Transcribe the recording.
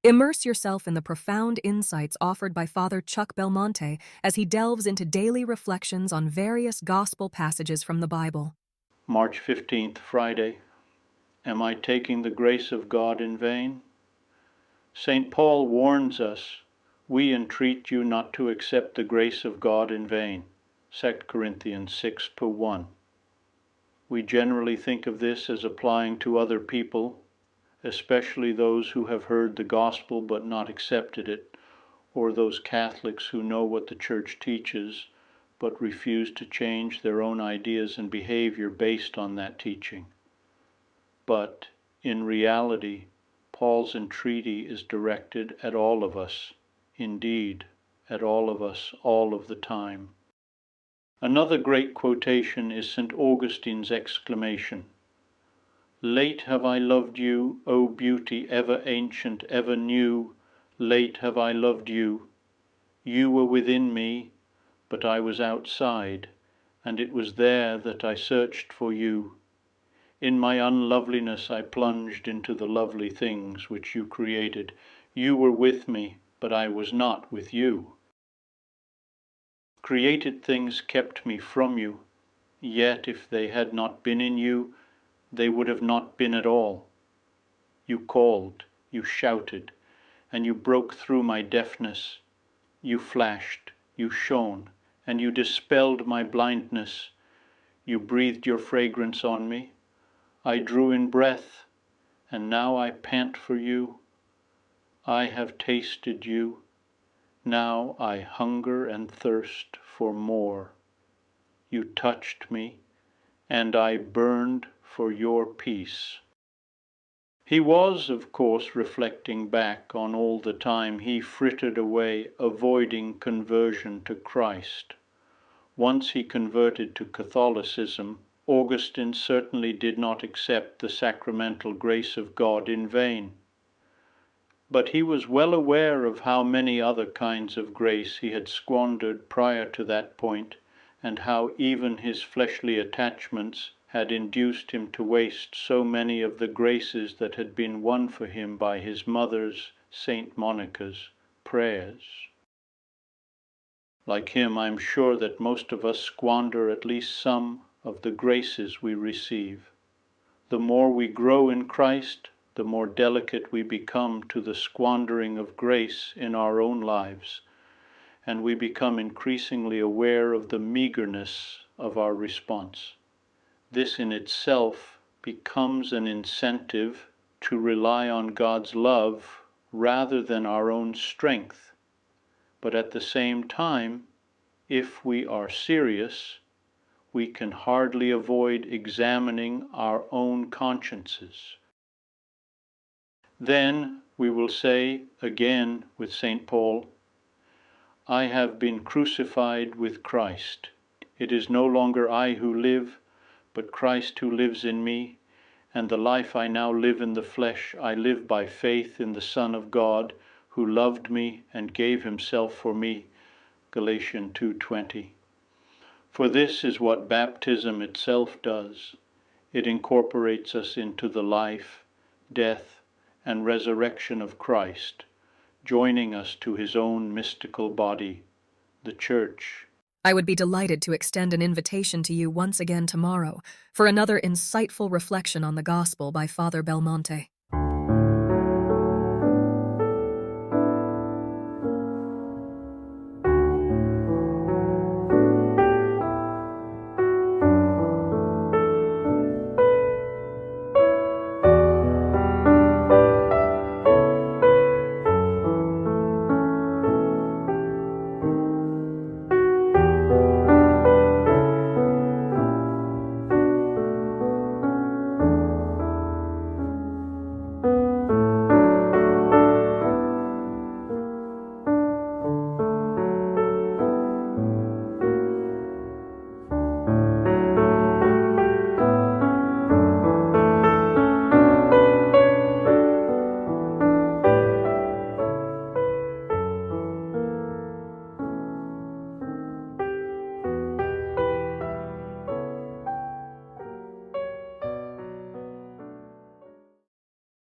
Immerse yourself in the profound insights offered by Father Chuck Belmonte as he delves into daily reflections on various gospel passages from the Bible. March 15th, Friday. Am I taking the grace of God in vain? St. Paul warns us, "We entreat you not to accept the grace of God in vain." 2 Corinthians 6:1. We generally think of this as applying to other people, especially those who have heard the gospel but not accepted it, or those Catholics who know what the Church teaches but refuse to change their own ideas and behavior based on that teaching. But in reality, Paul's entreaty is directed at all of us, indeed, at all of us, all of the time. Another great quotation is St. Augustine's exclamation, "Late have I loved you, O beauty ever ancient, ever new, late have I loved you. You were within me, but I was outside, and it was there that I searched for you. In my unloveliness I plunged into the lovely things which you created. You were with me, but I was not with you. Created things kept me from you, yet if they had not been in you, they would have not been at all. You called, you shouted, and you broke through my deafness. You flashed, you shone, and you dispelled my blindness. You breathed your fragrance on me. I drew in breath, and now I pant for you. I have tasted you. Now I hunger and thirst for more. You touched me, and I burned for your peace." He was, of course, reflecting back on all the time he frittered away avoiding conversion to Christ. Once he converted to Catholicism, Augustine certainly did not accept the sacramental grace of God in vain. But he was well aware of how many other kinds of grace he had squandered prior to that point, and how even his fleshly attachments had induced him to waste so many of the graces that had been won for him by his mother's, Saint Monica's, prayers. Like him, I'm sure that most of us squander at least some of the graces we receive. The more we grow in Christ, the more delicate we become to the squandering of grace in our own lives, and we become increasingly aware of the meagerness of our response. This in itself becomes an incentive to rely on God's love rather than our own strength. But at the same time, if we are serious, we can hardly avoid examining our own consciences. Then we will say again with St. Paul, "I have been crucified with Christ. It is no longer I who live, but Christ who lives in me, and the life I now live in the flesh I live by faith in the Son of God, who loved me and gave himself for me." Galatians 2:20. For this is what baptism itself does. It incorporates us into the life, death, and resurrection of Christ, joining us to his own mystical body, the Church. I would be delighted to extend an invitation to you once again tomorrow for another insightful reflection on the Gospel by Father Belmonte.